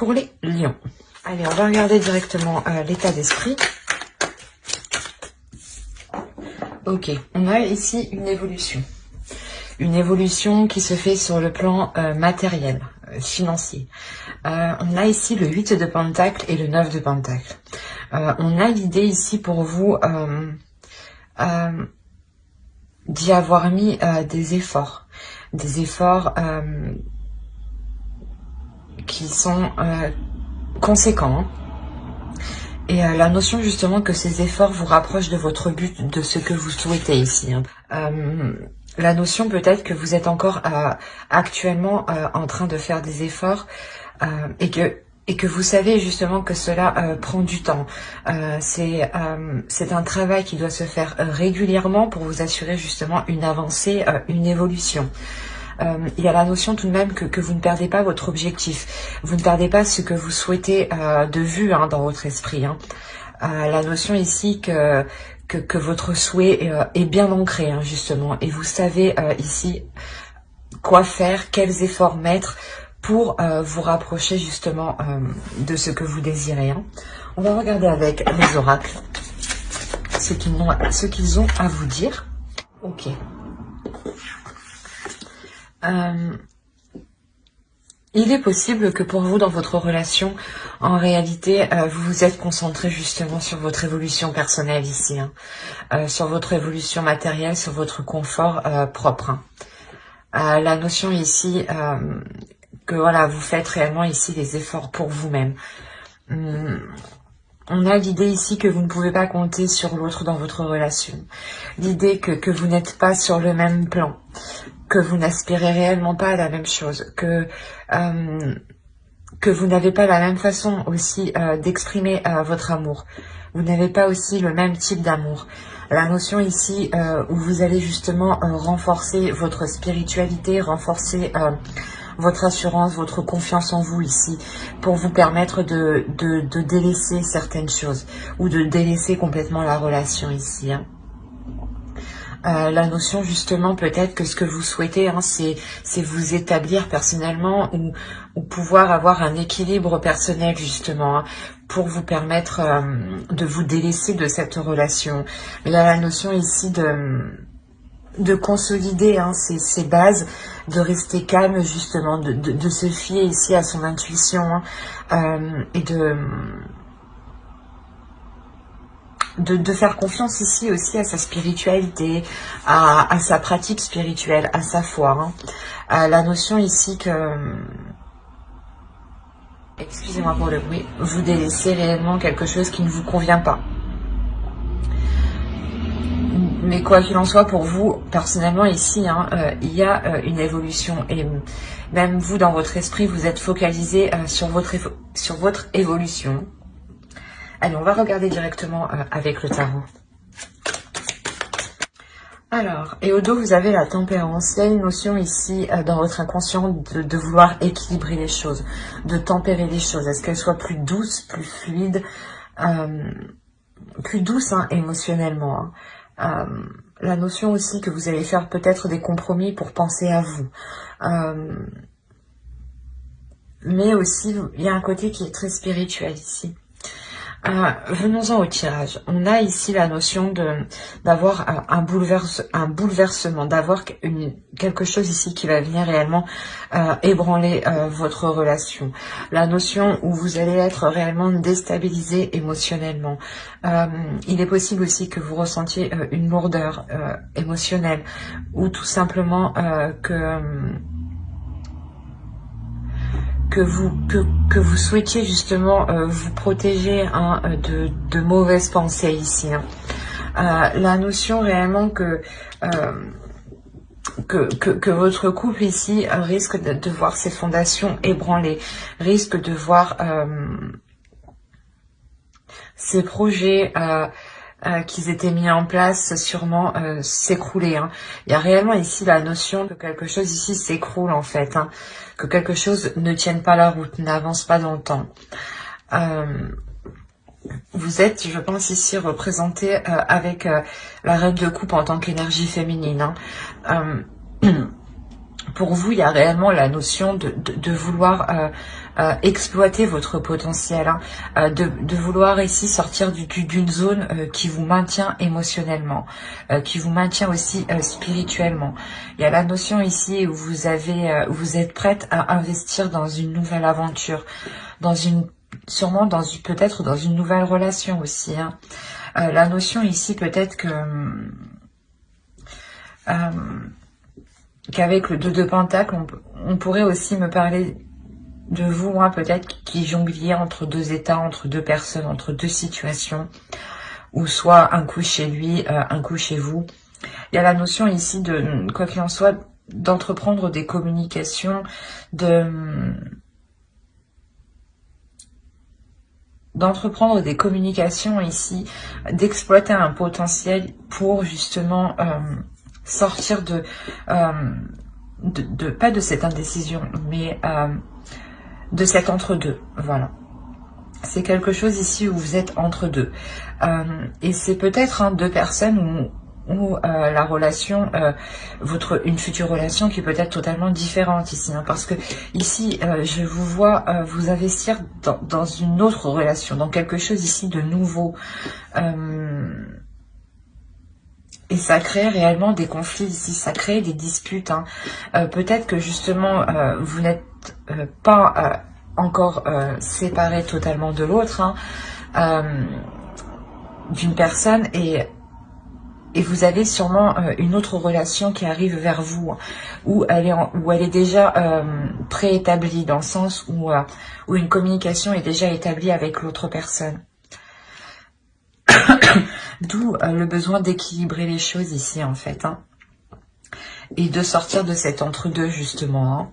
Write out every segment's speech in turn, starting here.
pour les lions. Allez, on va regarder directement l'état d'esprit. Ok, on a ici une évolution. Une évolution qui se fait sur le plan matériel, financier. On a ici le 8 de Pentacle et le 9 de Pentacle. On a l'idée ici pour vous d'y avoir mis des efforts qui sont conséquents. Hein. Et la notion justement que ces efforts vous rapprochent de votre but, de ce que vous souhaitez ici. Hein. La notion peut-être que vous êtes encore actuellement en train de faire des efforts et que vous savez justement que cela prend du temps. C'est un travail qui doit se faire régulièrement pour vous assurer justement une avancée, une évolution. Il y a la notion tout de même que vous ne perdez pas votre objectif. Vous ne perdez pas ce que vous souhaitez de vue hein, dans votre esprit. Hein. La notion ici que votre souhait est bien ancré hein, justement. Et vous savez ici quoi faire, quels efforts mettre pour vous rapprocher justement de ce que vous désirez. Hein. On va regarder avec les oracles ce qu'ils ont à vous dire. Ok. Il est possible que pour vous, dans votre relation, en réalité, vous vous êtes concentré justement sur votre évolution personnelle ici, hein, sur votre évolution matérielle, sur votre confort propre. Hein. La notion ici, que voilà, vous faites réellement ici des efforts pour vous-même. On a l'idée ici que vous ne pouvez pas compter sur l'autre dans votre relation. L'idée que vous n'êtes pas sur le même plan. Que vous n'aspirez réellement pas à la même chose, que vous n'avez pas la même façon aussi d'exprimer votre amour. Vous n'avez pas aussi le même type d'amour. La notion ici où vous allez justement renforcer votre spiritualité, renforcer votre assurance, votre confiance en vous ici, pour vous permettre de délaisser certaines choses ou de délaisser complètement la relation ici. Hein. La notion justement peut-être que ce que vous souhaitez hein, c'est vous établir personnellement ou pouvoir avoir un équilibre personnel justement hein, pour vous permettre de vous délaisser de cette relation. Il y a la notion ici de consolider hein, ces bases, de rester calme justement, de se fier ici à son intuition hein, et de faire confiance ici aussi à sa spiritualité, à sa pratique spirituelle, à sa foi. Hein. À la notion ici que, excusez-moi pour le bruit, vous délaissez réellement quelque chose qui ne vous convient pas. Mais quoi qu'il en soit, pour vous, personnellement ici, hein, il y a une évolution. Et même vous, dans votre esprit, vous êtes focalisé sur votre évolution. Allez, on va regarder directement avec le tarot. Alors, et au dos, vous avez la tempérance. Il y a une notion ici, dans votre inconscient, de vouloir équilibrer les choses, de tempérer les choses. Est-ce qu'elles soient plus douces, plus fluides, plus douces hein, émotionnellement. Hein. La notion aussi que vous allez faire peut-être des compromis pour penser à vous. Mais aussi, il y a un côté qui est très spirituel ici. Venons-en au tirage. On a ici la notion d'avoir un bouleversement, d'avoir quelque chose ici qui va venir réellement ébranler votre relation. La notion où vous allez être réellement déstabilisé émotionnellement. Il est possible aussi que vous ressentiez une lourdeur émotionnelle ou tout simplement que vous souhaitiez justement vous protéger hein, de mauvaises pensées ici. Hein. La notion réellement que votre couple ici risque de voir ses fondations ébranlées, risque de voir ses projets qu'ils étaient mis en place sûrement s'écrouler. Hein. Il y a réellement ici la notion que quelque chose ici s'écroule en fait, hein, que quelque chose ne tienne pas la route, n'avance pas dans le temps. Vous êtes, je pense, ici représenté avec la reine de coupe en tant qu'énergie féminine. Hein. Pour vous, il y a réellement la notion de vouloir exploiter votre potentiel, hein, de vouloir ici sortir d'une zone qui vous maintient émotionnellement, qui vous maintient aussi spirituellement. Il y a la notion ici où vous êtes prête à investir dans une nouvelle aventure, sûrement peut-être dans une nouvelle relation aussi, hein. La notion ici peut-être que qu'avec le 2 de Pentacle, on pourrait aussi me parler de vous, hein, peut-être qui jongliez entre 2 états, entre 2 personnes, entre 2 situations, ou soit un coup chez lui, un coup chez vous. Il y a la notion ici de, quoi qu'il en soit, d'entreprendre des communications, ici, d'exploiter un potentiel pour justement sortir pas de cette indécision, mais de cet entre-deux, voilà. C'est quelque chose ici où vous êtes entre deux. Et c'est peut-être 2 personnes où la relation, une future relation qui peut être totalement différente ici, hein, parce que ici, je vous vois vous investir dans une autre relation, dans quelque chose ici de nouveau. Et ça crée réellement des conflits ici, ça crée des disputes, hein. Peut-être que justement, vous n'êtes pas encore séparés totalement de l'autre, hein, d'une personne, et vous avez sûrement une autre relation qui arrive vers vous, hein, où elle est déjà préétablie, dans le sens où une communication est déjà établie avec l'autre personne. D'où le besoin d'équilibrer les choses ici, en fait, hein, et de sortir de cet entre-deux, justement, hein.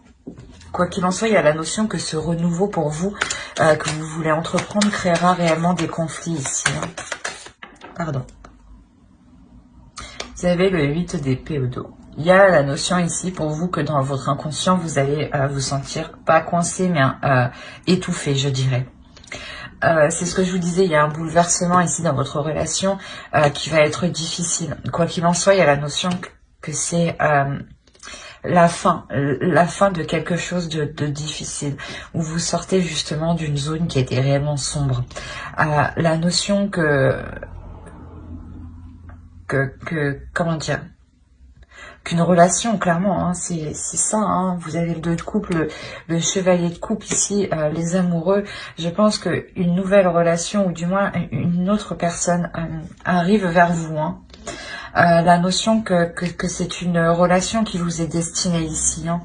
Quoi qu'il en soit, il y a la notion que ce renouveau pour vous, que vous voulez entreprendre, créera réellement des conflits ici, hein. Pardon. Vous avez le 8 d'épée au dos. Il y a la notion ici pour vous que dans votre inconscient, vous allez vous sentir pas coincé, mais étouffé, je dirais. C'est ce que je vous disais, il y a un bouleversement ici dans votre relation qui va être difficile. Quoi qu'il en soit, il y a la notion que c'est la fin de quelque chose de difficile, où vous sortez justement d'une zone qui était réellement sombre. La notion comment dire, qu'une relation, clairement, hein, c'est ça, hein, vous avez le 2 de coupe, le chevalier de coupe ici, les amoureux. Je pense qu'une nouvelle relation, ou du moins une autre personne arrive vers vous, hein. La notion que c'est une relation qui vous est destinée ici, hein.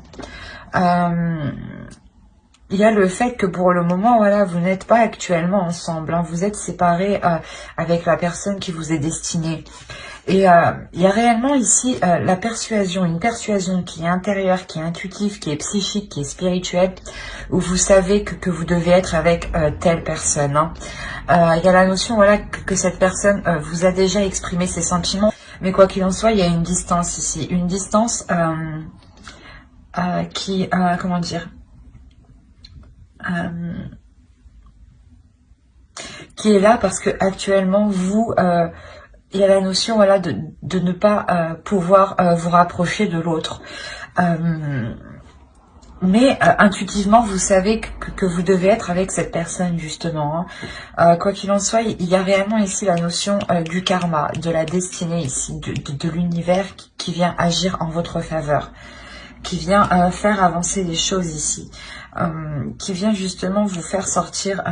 Il y a le fait que pour le moment, voilà, vous n'êtes pas actuellement ensemble, hein, vous êtes séparés avec la personne qui vous est destinée. Et il y a réellement ici la persuasion, une persuasion qui est intérieure, qui est intuitive, qui est psychique, qui est spirituelle, où vous savez que vous devez être avec telle personne, hein. Il y a la notion, voilà, que cette personne vous a déjà exprimé ses sentiments, mais quoi qu'il en soit, il y a une distance ici, une distance qui, comment dire, qui est là parce que actuellement vous il y a la notion, voilà, de ne pas pouvoir vous rapprocher de l'autre, mais intuitivement vous savez que vous devez être avec cette personne, justement, hein. Quoi qu'il en soit, il y a réellement ici la notion du karma, de la destinée ici, de l'univers qui vient agir en votre faveur, qui vient faire avancer les choses ici, qui vient justement vous faire sortir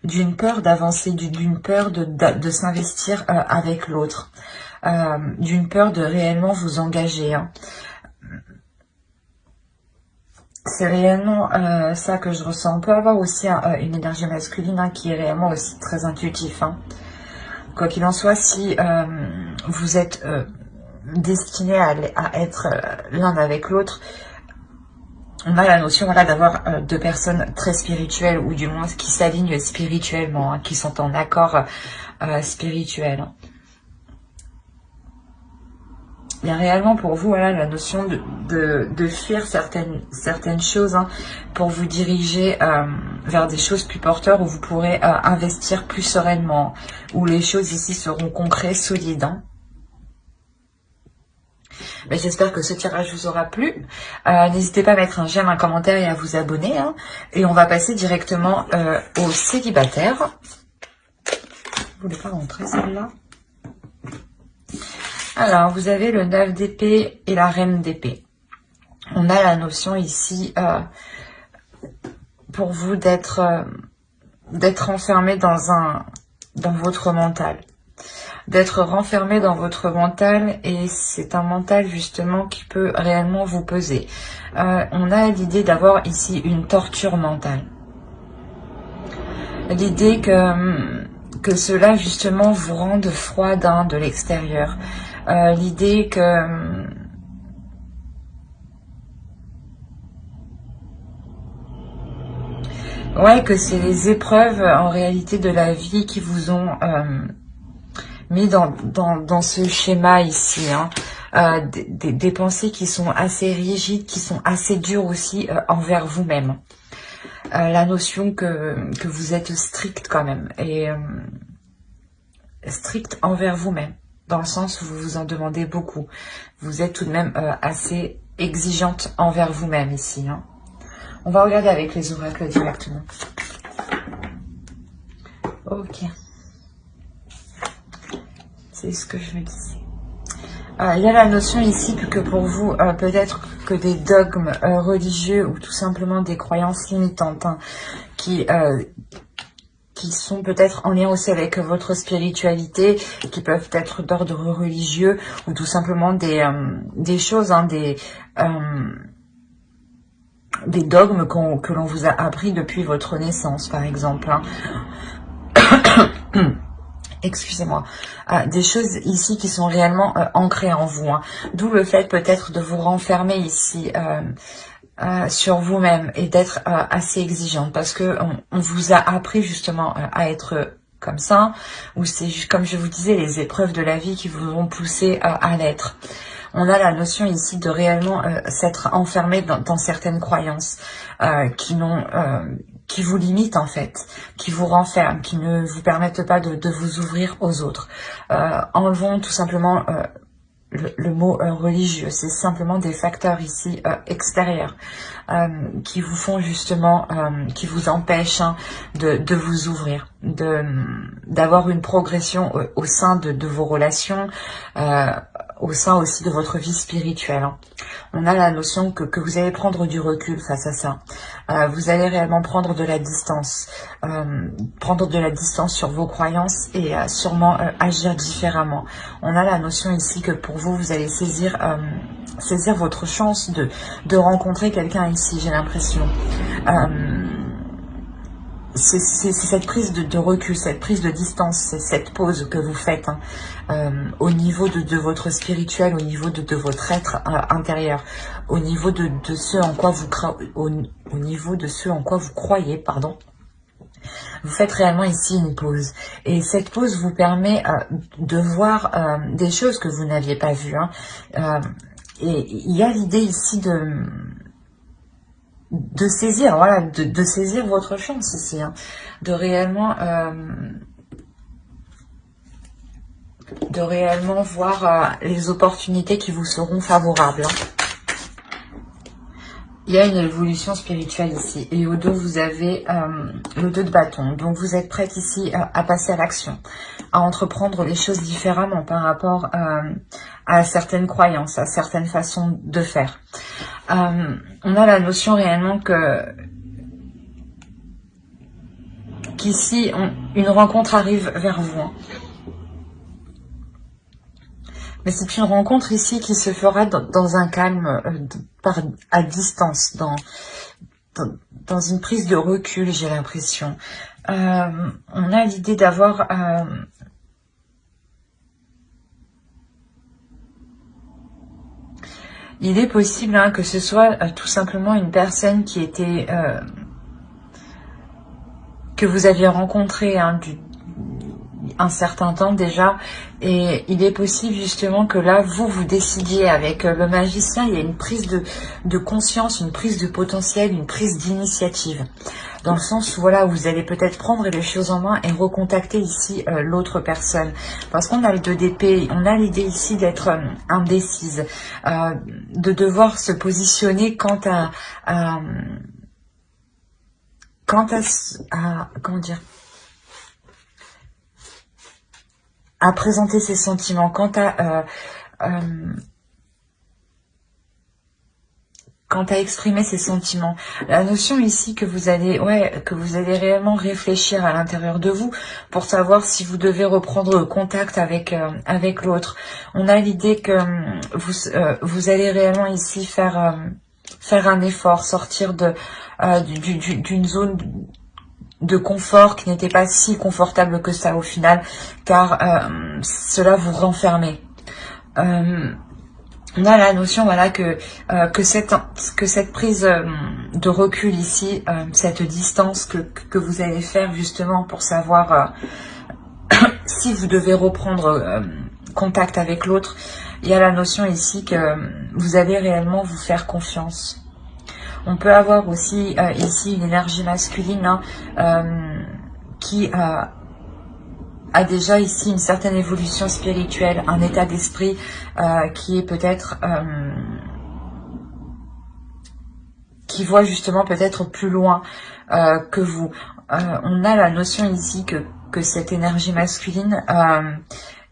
d'une peur d'avancer, d'une peur de s'investir avec l'autre, d'une peur de réellement vous engager, hein. C'est réellement ça que je ressens. On peut avoir aussi une énergie masculine, hein, qui est réellement aussi très intuitif, hein. Quoi qu'il en soit, si vous êtes destiné à être l'un avec l'autre, on a la notion, voilà, d'avoir 2 personnes très spirituelles, ou du moins qui s'alignent spirituellement, hein, qui sont en accord spirituel, hein. Il y a réellement pour vous, voilà, la notion de fuir certaines choses, hein, pour vous diriger vers des choses plus porteurs, où vous pourrez investir plus sereinement, où les choses ici seront concrètes, solides, hein. Mais j'espère que ce tirage vous aura plu. N'hésitez pas à mettre un j'aime, un commentaire et à vous abonner. Hein. Et on va passer directement aux célibataires. Vous voulez pas rentrer celle-là? Alors, vous avez le 9 d'épée et la reine d'épée. On a la notion ici pour vous d'être enfermé dans votre mental. D'être renfermé dans votre mental, et c'est un mental justement qui peut réellement vous peser. On a l'idée d'avoir ici une torture mentale. L'idée que cela justement vous rende froide de l'extérieur. L'idée que que c'est les épreuves en réalité de la vie qui vous ont mis dans ce schéma ici, hein. Des pensées qui sont assez rigides, qui sont assez dures aussi envers vous-même. La notion que vous êtes strict quand même, et strict envers vous-même, dans le sens où vous vous en demandez beaucoup. Vous êtes tout de même assez exigeante envers vous-même ici. Hein. On va regarder avec les oracles directement. Ok. C'est ce que je me disais. Il y a la notion ici que pour vous, peut-être que des dogmes religieux ou tout simplement des croyances limitantes hein, qui sont peut-être en lien aussi avec votre spiritualité, qui peuvent être d'ordre religieux ou tout simplement des choses, hein, des dogmes que l'on vous a appris depuis votre naissance, par exemple. Hein. Excusez-moi, des choses ici qui sont réellement ancrées en vous. Hein. D'où le fait peut-être de vous renfermer ici sur vous-même et d'être assez exigeante, parce que on vous a appris justement à être comme ça, ou c'est comme je vous disais, les épreuves de la vie qui vous ont poussé à l'être. On a la notion ici de réellement s'être enfermé dans certaines croyances qui vous limitent en fait, qui vous renferment, qui ne vous permettent pas de vous ouvrir aux autres. Enlevons tout simplement le mot religieux, c'est simplement des facteurs ici extérieurs qui vous font justement, qui vous empêchent hein, de vous ouvrir, d'avoir une progression au sein de vos relations, au sein aussi de votre vie spirituelle. Hein. On a la notion que vous allez prendre du recul face à ça. Vous allez réellement prendre de la distance. Sur vos croyances et sûrement agir différemment. On a la notion ici que pour vous, vous allez saisir votre chance de rencontrer quelqu'un ici, j'ai l'impression. C'est cette prise de recul, cette prise de distance, c'est cette pause que vous faites hein, au niveau de votre spirituel, au niveau de votre être intérieur, au niveau de ce en quoi au niveau de ce en quoi vous croyez, pardon. Vous faites réellement ici une pause. Et cette pause vous permet de voir des choses que vous n'aviez pas vues. Hein. Et il y a l'idée ici de saisir, voilà, de saisir votre chance ici, hein, de réellement voir les opportunités qui vous seront favorables. Hein. Il y a une évolution spirituelle ici. Et au dos, vous avez le 2 de bâton. Donc, vous êtes prête ici à passer à l'action, à entreprendre les choses différemment par rapport à certaines croyances, à certaines façons de faire. On a la notion réellement qu'ici, une rencontre arrive vers vous. Hein. Mais c'est une rencontre ici qui se fera dans un calme, à distance, dans une prise de recul, j'ai l'impression. On a l'idée d'avoir... il est possible hein, que ce soit tout simplement une personne qui était... que vous aviez rencontrée hein, un certain temps déjà, et il est possible justement que là, vous décidiez avec le magicien, il y a une prise de conscience, une prise de potentiel, une prise d'initiative. Dans le sens où voilà, vous allez peut-être prendre les choses en main et recontacter ici l'autre personne. Parce qu'on a le 2 d'épée, on a l'idée ici d'être indécise, de devoir se positionner quant à comment dire, à présenter ses sentiments, quant à exprimer ses sentiments. La notion ici que vous allez réellement réfléchir à l'intérieur de vous pour savoir si vous devez reprendre contact avec l'autre. On a l'idée que vous allez réellement ici faire un effort, sortir d'une zone de confort qui n'était pas si confortable que ça au final, car cela vous renfermait. On a la notion voilà que cette prise de recul ici, cette distance que vous allez faire justement pour savoir si vous devez reprendre contact avec l'autre. Il y a la notion ici que vous allez réellement vous faire confiance. On peut avoir aussi ici une énergie masculine qui a déjà ici une certaine évolution spirituelle, un état d'esprit qui est peut-être qui voit justement peut-être plus loin que vous. On a la notion ici que cette énergie masculine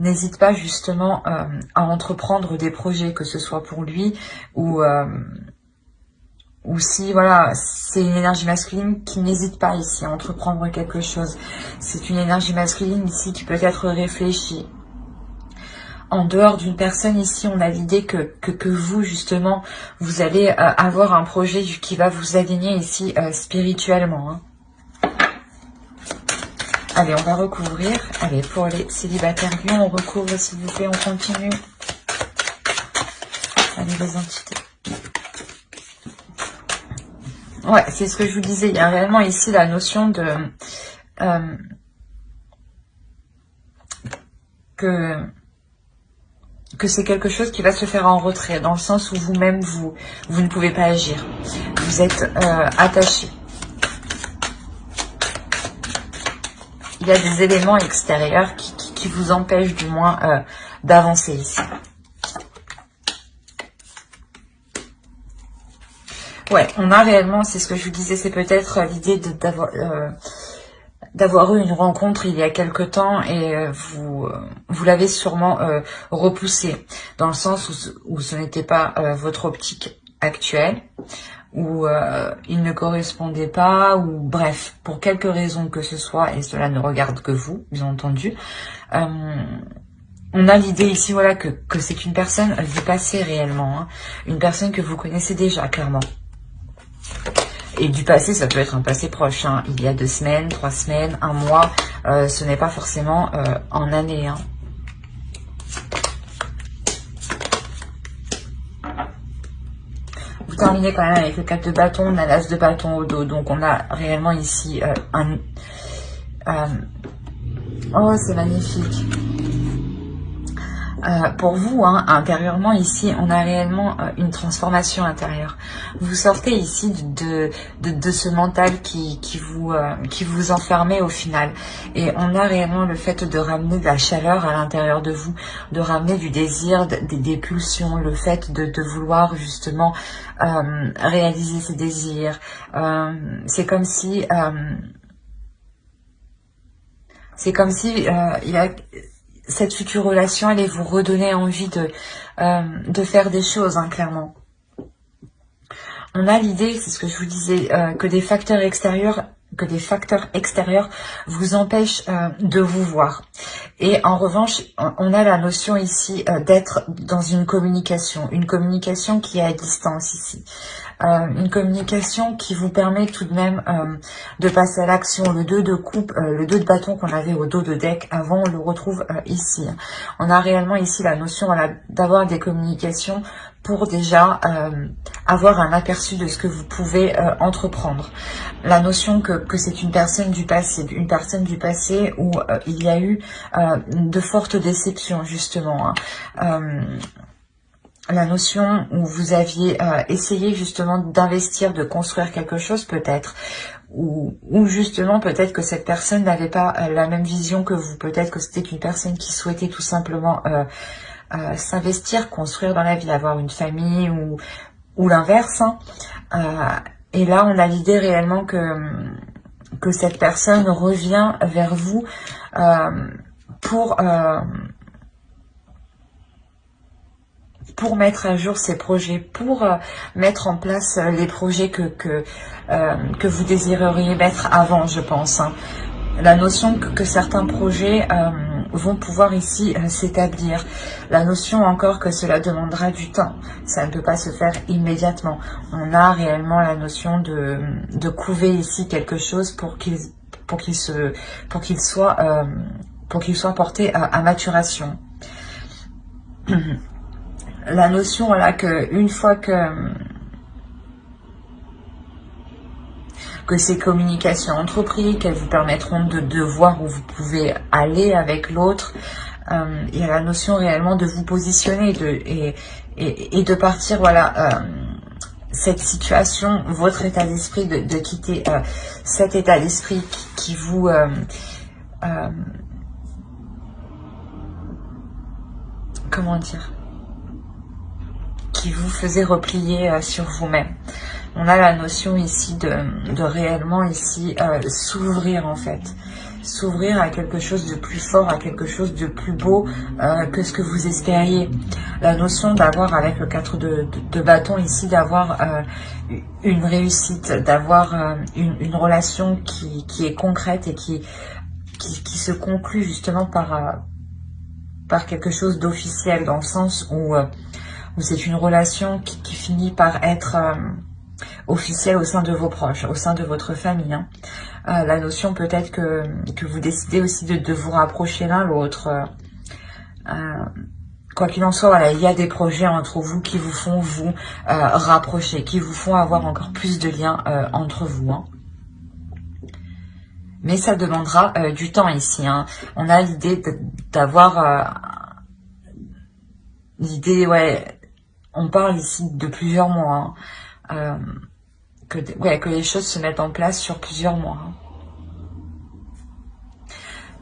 n'hésite pas justement à entreprendre des projets, que ce soit pour lui ou si, voilà, c'est une énergie masculine qui n'hésite pas ici à entreprendre quelque chose. C'est une énergie masculine ici qui peut être réfléchie. En dehors d'une personne ici, on a l'idée que vous, justement, vous allez avoir un projet qui va vous aligner ici spirituellement. Hein. Allez, on va recouvrir. Allez, pour les célibataires lions, on recouvre, s'il vous plaît, on continue. Allez, les entités. Ouais, c'est ce que je vous disais. Il y a réellement ici la notion de que c'est quelque chose qui va se faire en retrait, dans le sens où vous-même vous ne pouvez pas agir. Vous êtes attaché. Il y a des éléments extérieurs qui vous empêchent du moins d'avancer ici. Ouais, on a réellement, c'est ce que je vous disais, c'est peut-être l'idée d'avoir eu une rencontre il y a quelque temps et vous l'avez sûrement repoussé, dans le sens où ce n'était pas votre optique actuelle, où il ne correspondait pas, ou bref, pour quelque raison que ce soit, et cela ne regarde que vous, bien entendu. On a l'idée ici, voilà, que c'est une personne du passé réellement, hein, une personne que vous connaissez déjà, clairement. Et du passé, ça peut être un passé proche, hein. Il y a 2 semaines, 3 semaines, 1 mois, ce n'est pas forcément en année. Hein. Vous terminez quand même avec le 4 de bâton, on a l'as de bâton au dos, donc on a réellement ici oh, c'est magnifique. Pour vous, hein, intérieurement, ici, on a réellement une transformation intérieure. Vous sortez ici de ce mental qui vous enfermait au final. Et on a réellement le fait de ramener de la chaleur à l'intérieur de vous, de ramener du désir, des pulsions, le fait de vouloir justement réaliser ses désirs. C'est comme si il y a... Cette future relation allait vous redonner envie de faire des choses, hein, clairement. On a l'idée, c'est ce que je vous disais, que des facteurs extérieurs vous empêchent de vous voir. Et en revanche, on a la notion ici d'être dans une communication qui est à distance ici. Une communication qui vous permet tout de même de passer à l'action. Le 2 de coupe, le 2 de bâton qu'on avait au dos de deck avant, on le retrouve ici. On a réellement ici la notion, voilà, d'avoir des communications pour déjà avoir un aperçu de ce que vous pouvez entreprendre. La notion que c'est une personne du passé où il y a eu de fortes déceptions justement. La notion où vous aviez essayé justement d'investir, de construire quelque chose peut-être, ou justement peut-être que cette personne n'avait pas la même vision que vous, peut-être que c'était une personne qui souhaitait tout simplement s'investir, construire dans la vie, avoir une famille ou l'inverse. Hein. Et là, on a l'idée réellement que cette personne revient vers vous pour mettre à jour ses projets, pour mettre en place les projets que vous désireriez mettre avant, je pense. Hein. La notion que certains projets vont pouvoir ici s'établir. La notion encore que cela demandera du temps. Ça ne peut pas se faire immédiatement. On a réellement la notion de couver ici quelque chose pour qu'il soit porté à maturation. La notion, voilà, que une fois que ces communications entreprises, qu'elles vous permettront de voir où vous pouvez aller avec l'autre, il y a la notion réellement de vous positionner et de partir, voilà, cette situation, votre état d'esprit, de quitter cet état d'esprit qui vous... comment dire, qui vous faisait replier sur vous-même. On a la notion ici de réellement ici s'ouvrir en fait. S'ouvrir à quelque chose de plus fort, à quelque chose de plus beau que ce que vous espériez. La notion d'avoir, avec le 4 de bâton ici, d'avoir une réussite, d'avoir une relation qui est concrète et qui se conclut justement par quelque chose d'officiel, dans le sens où c'est une relation qui finit par être officielle au sein de vos proches, au sein de votre famille. Hein. La notion peut-être que vous décidez aussi de vous rapprocher l'un l'autre. Quoi qu'il en soit, voilà, il y a des projets entre vous qui vous font vous rapprocher, qui vous font avoir encore plus de liens entre vous. Hein. Mais ça demandera du temps ici. Hein. On a l'idée d'avoir... l'idée, ouais... On parle ici de plusieurs mois, hein, que les choses se mettent en place sur plusieurs mois. Hein.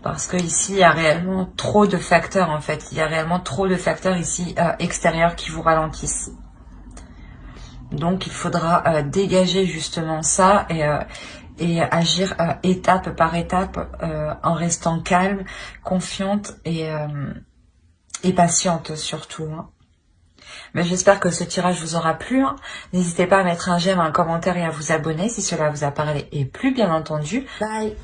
Parce que ici, il y a réellement trop de facteurs, en fait. Il y a réellement trop de facteurs ici extérieurs qui vous ralentissent. Donc, il faudra dégager justement ça et agir étape par étape en restant calme, confiante et patiente surtout. Hein. Mais j'espère que ce tirage vous aura plu. Hein. N'hésitez pas à mettre un j'aime, un commentaire et à vous abonner si cela vous a parlé et plu, bien entendu. Bye!